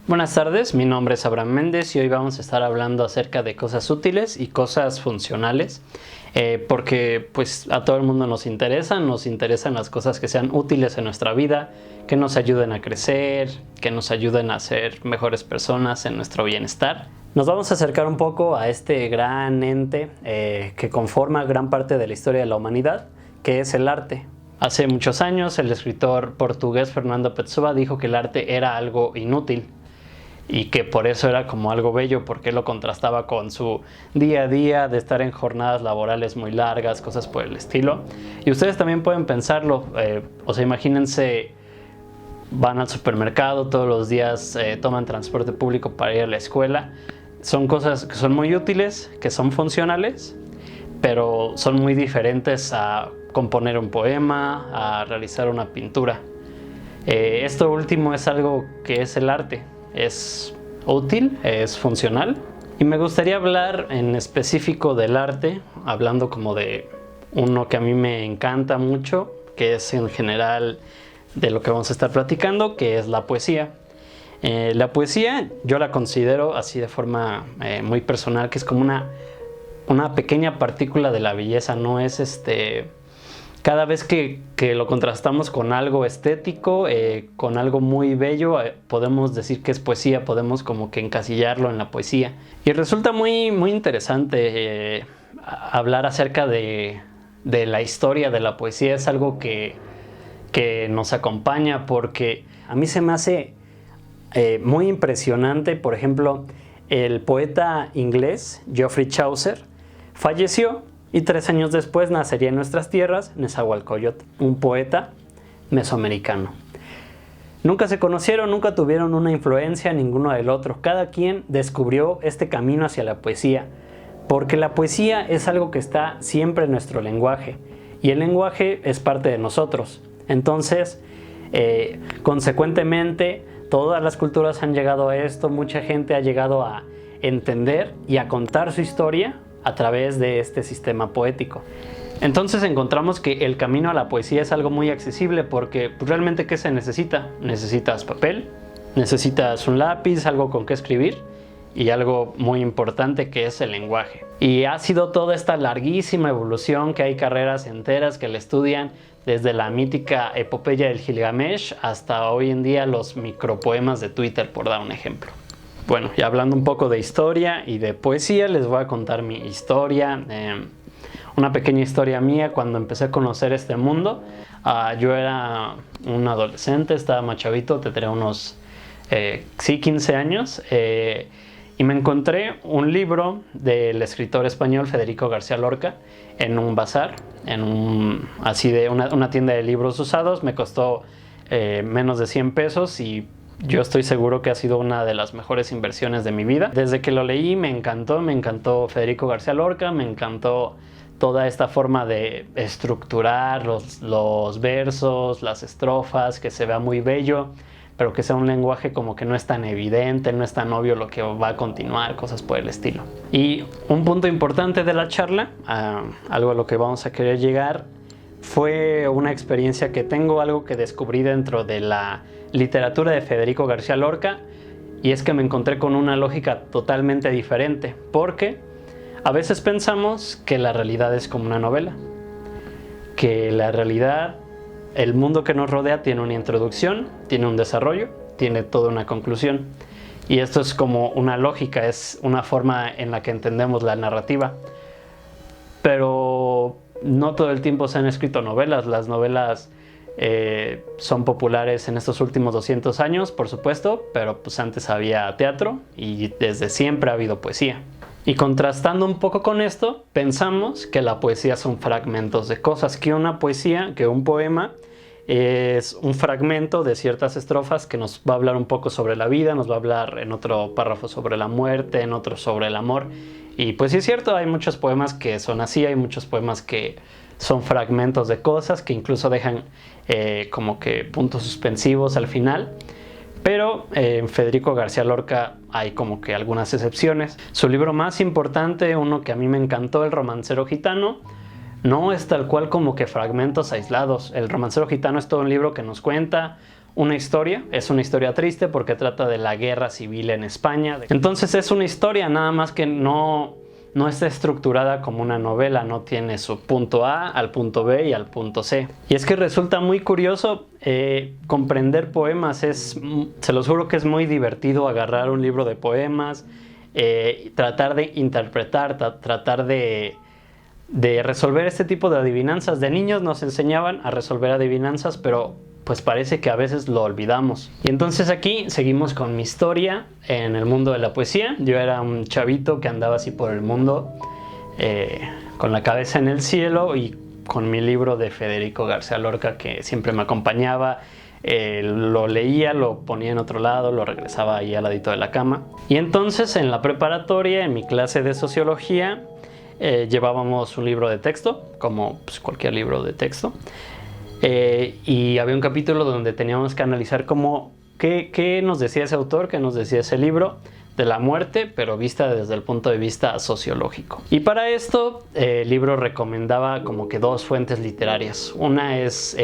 Buenas tardes, mi nombre es Abraham Méndez y hoy vamos a estar hablando acerca de cosas útiles y cosas funcionales, porque pues a todo el mundo nos interesan las cosas que sean útiles en nuestra vida, que nos ayuden a crecer, que nos ayuden a ser mejores personas en nuestro bienestar. Nos vamos a acercar un poco a este gran ente que conforma gran parte de la historia de la humanidad, que es el arte. Hace muchos años el escritor portugués Fernando Pessoa dijo que el arte era algo inútil y que por eso era como algo bello, porque lo contrastaba con su día a día de estar en jornadas laborales muy largas, cosas por el estilo. Y ustedes también pueden pensarlo, imagínense, van al supermercado todos los días, toman transporte público para ir a la escuela. Son cosas que son muy útiles, que son funcionales, pero son muy diferentes a componer un poema, a realizar una pintura. Esto último es algo que es el arte. Es útil, es funcional, y me gustaría hablar en específico del arte, hablando como de uno que a mí me encanta mucho, que es en general de lo que vamos a estar platicando, que es la poesía. La poesía yo la considero así de forma muy personal, que es como una pequeña partícula de la belleza, no es cada vez que lo contrastamos con algo estético, con algo muy bello, podemos decir que es poesía, podemos como que encasillarlo en la poesía. Y resulta muy, muy interesante hablar acerca de la historia de la poesía. Es algo que nos acompaña, porque a mí se me hace muy impresionante. Por ejemplo, el poeta inglés Geoffrey Chaucer falleció, y 3 años después nacería en nuestras tierras Nezahualcóyotl, un poeta mesoamericano. Nunca se conocieron, nunca tuvieron una influencia ninguno del otro. Cada quien descubrió este camino hacia la poesía, porque la poesía es algo que está siempre en nuestro lenguaje, y el lenguaje es parte de nosotros. Entonces, consecuentemente, todas las culturas han llegado a esto, mucha gente ha llegado a entender y a contar su historia a través de este sistema poético. Entonces encontramos que el camino a la poesía es algo muy accesible, porque realmente ¿qué se necesita? Necesitas papel, necesitas un lápiz, algo con que escribir, y algo muy importante que es el lenguaje. Y ha sido toda esta larguísima evolución, que hay carreras enteras que la estudian, desde la mítica epopeya del Gilgamesh hasta hoy en día los micropoemas de Twitter, por dar un ejemplo. Bueno, ya hablando un poco de historia y de poesía, les voy a contar mi historia, una pequeña historia mía cuando empecé a conocer este mundo. Yo era un adolescente, estaba más chavito, tendría unos 15 años, y me encontré un libro del escritor español Federico García Lorca en un bazar, una tienda de libros usados. Me costó menos de 100 pesos y yo estoy seguro que ha sido una de las mejores inversiones de mi vida. Desde que lo leí me encantó Federico García Lorca, me encantó toda esta forma de estructurar los versos, las estrofas, que se vea muy bello, pero que sea un lenguaje como que no es tan evidente, no es tan obvio lo que va a continuar, cosas por el estilo. Y un punto importante de la charla, algo a lo que vamos a querer llegar, fue una experiencia que tengo, algo que descubrí dentro de la literatura de Federico García Lorca, y es que me encontré con una lógica totalmente diferente, porque a veces pensamos que la realidad es como una novela, que la realidad, el mundo que nos rodea tiene una introducción, tiene un desarrollo, tiene toda una conclusión, y esto es como una lógica, es una forma en la que entendemos la narrativa. Pero no todo el tiempo se han escrito novelas. Las novelas son populares en estos últimos 200 años, por supuesto, pero pues antes había teatro y desde siempre ha habido poesía. Y contrastando un poco con esto, pensamos que la poesía son fragmentos de cosas, que una poesía, que un poema es un fragmento de ciertas estrofas que nos va a hablar un poco sobre la vida, nos va a hablar en otro párrafo sobre la muerte, en otro sobre el amor. Y pues sí es cierto, hay muchos poemas que son así, hay muchos poemas que son fragmentos de cosas, que incluso dejan como que puntos suspensivos al final. Pero en Federico García Lorca hay como que algunas excepciones. Su libro más importante, uno que a mí me encantó, El romancero gitano, no es tal cual como que fragmentos aislados. El romancero gitano es todo un libro que nos cuenta una historia, es una historia triste porque trata de la guerra civil en España. Entonces es una historia, nada más que no está estructurada como una novela, no tiene su punto A al punto B y al punto C. Y es que resulta muy curioso comprender poemas, se los juro que es muy divertido agarrar un libro de poemas, tratar de interpretar, tratar de resolver este tipo de adivinanzas. De niños nos enseñaban a resolver adivinanzas, pero pues parece que a veces lo olvidamos. Y entonces aquí seguimos con mi historia en el mundo de la poesía. Yo era un chavito que andaba así por el mundo, con la cabeza en el cielo y con mi libro de Federico García Lorca que siempre me acompañaba. Lo leía, lo ponía en otro lado, lo regresaba ahí al ladito de la cama. Y entonces en la preparatoria, en mi clase de sociología, llevábamos un libro de texto, como pues, cualquier libro de texto. Y había un capítulo donde teníamos que analizar qué nos decía ese autor, qué nos decía ese libro de la muerte, pero vista desde el punto de vista sociológico. Y para esto el libro recomendaba como que dos fuentes literarias. Una es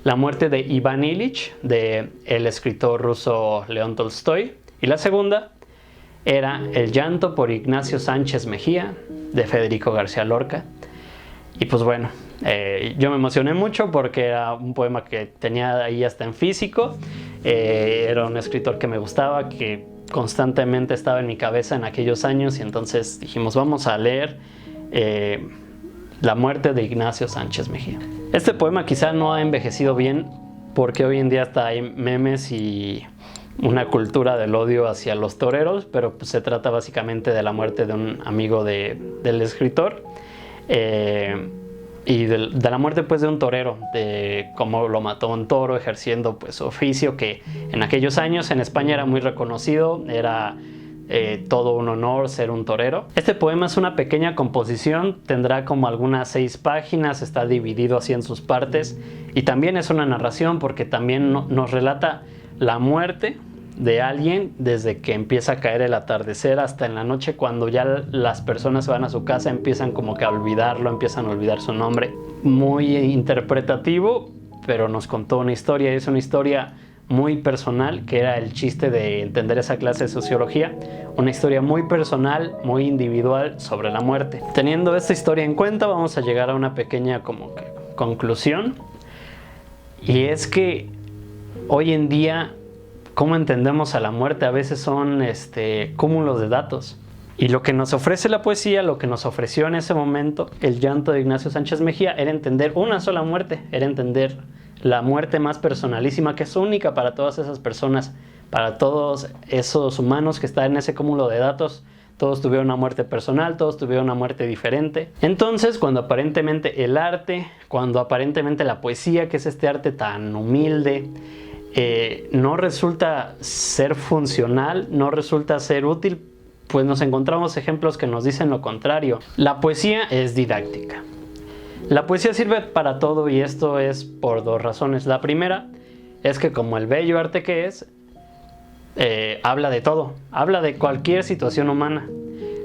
La muerte de Iván Ilich, del escritor ruso León Tolstoy, y la segunda era El llanto por Ignacio Sánchez Mejía, de Federico García Lorca. Y pues bueno, yo me emocioné mucho porque era un poema que tenía ahí hasta en físico. Era un escritor que me gustaba, que constantemente estaba en mi cabeza en aquellos años, y entonces dijimos, vamos a leer La muerte de Ignacio Sánchez Mejía. Este poema quizá no ha envejecido bien porque hoy en día hasta hay memes y una cultura del odio hacia los toreros, pero pues se trata básicamente de la muerte de un amigo del escritor. Y de la muerte pues de un torero, de cómo lo mató un toro ejerciendo pues su oficio, que en aquellos años en España era muy reconocido, era todo un honor ser un torero. Este poema es una pequeña composición, tendrá como algunas 6 páginas, está dividido así en sus partes, y también es una narración porque también nos relata la muerte de alguien desde que empieza a caer el atardecer hasta en la noche, cuando ya las personas van a su casa, empiezan como que a olvidarlo, empiezan a olvidar su nombre. Muy interpretativo, pero nos contó una historia, es una historia muy personal, que era el chiste de entender esa clase de sociología, una historia muy personal, muy individual sobre la muerte. Teniendo esta historia en cuenta, vamos a llegar a una pequeña como que conclusión, y es que hoy en día cómo entendemos a la muerte a veces son cúmulos de datos. Y lo que nos ofrece la poesía, lo que nos ofreció en ese momento El llanto de Ignacio Sánchez Mejía, era entender una sola muerte, era entender la muerte más personalísima, que es única para todas esas personas, para todos esos humanos que están en ese cúmulo de datos. Todos tuvieron una muerte personal, todos tuvieron una muerte diferente. Entonces, cuando aparentemente el arte, cuando aparentemente la poesía, que es este arte tan humilde, no resulta ser funcional, no resulta ser útil, pues nos encontramos ejemplos que nos dicen lo contrario. La poesía es didáctica. La poesía sirve para todo, y esto es por 2 razones. La primera es que, como el bello arte que es, habla de todo, habla de cualquier situación humana.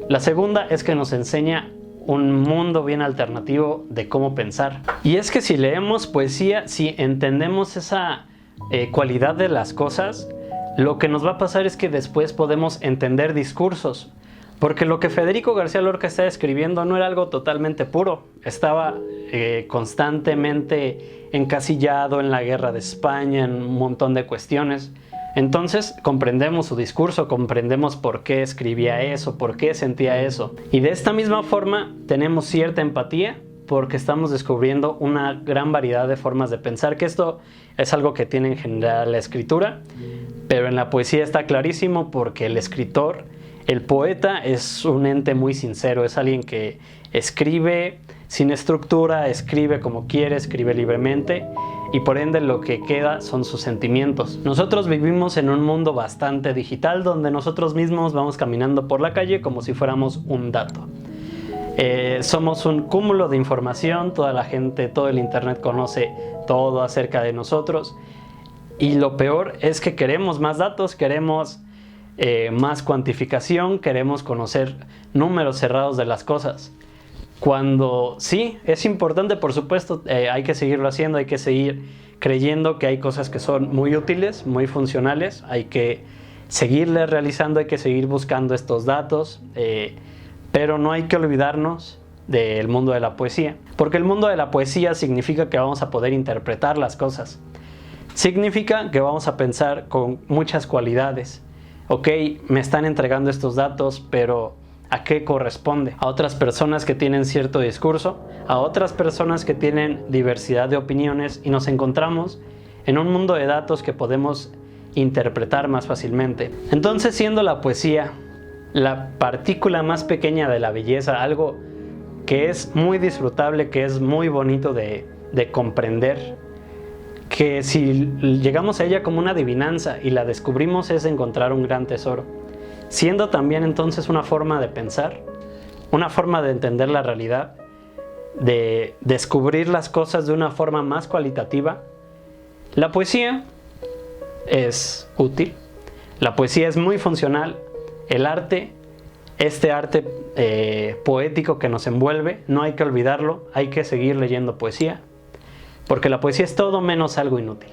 La segunda es que nos enseña un mundo bien alternativo de cómo pensar. Y es que si leemos poesía, si entendemos esa cualidad de las cosas, lo que nos va a pasar es que después podemos entender discursos, porque lo que Federico García Lorca está escribiendo no era algo totalmente puro, estaba constantemente encasillado en la guerra de España, en un montón de cuestiones. Entonces comprendemos su discurso, comprendemos por qué escribía eso, por qué sentía eso, y de esta misma forma tenemos cierta empatía, porque estamos descubriendo una gran variedad de formas de pensar, que esto es algo que tiene en general la escritura, pero en la poesía está clarísimo, porque el escritor, el poeta, es un ente muy sincero, es alguien que escribe sin estructura, escribe como quiere, escribe libremente, y por ende lo que queda son sus sentimientos. Nosotros vivimos en un mundo bastante digital, donde nosotros mismos vamos caminando por la calle como si fuéramos un dato. Somos un cúmulo de información, toda la gente, todo el internet conoce todo acerca de nosotros, y lo peor es que queremos más datos, queremos más cuantificación, queremos conocer números cerrados de las cosas. Cuando sí, es importante, por supuesto, hay que seguirlo haciendo, hay que seguir creyendo que hay cosas que son muy útiles, muy funcionales, hay que seguirles realizando, hay que seguir buscando estos datos, pero no hay que olvidarnos del mundo de la poesía, porque el mundo de la poesía significa que vamos a poder interpretar las cosas, significa que vamos a pensar con muchas cualidades. Ok, me están entregando estos datos, pero ¿a qué corresponde? A otras personas que tienen cierto discurso, a otras personas que tienen diversidad de opiniones, y nos encontramos en un mundo de datos que podemos interpretar más fácilmente. Entonces, siendo la poesía la partícula más pequeña de la belleza, algo que es muy disfrutable, que es muy bonito de comprender, que si llegamos a ella como una adivinanza y la descubrimos es encontrar un gran tesoro, siendo también entonces una forma de pensar, una forma de entender la realidad, de descubrir las cosas de una forma más cualitativa. La poesía es útil, la poesía es muy funcional, el arte, este arte poético que nos envuelve, no hay que olvidarlo, hay que seguir leyendo poesía, porque la poesía es todo menos algo inútil.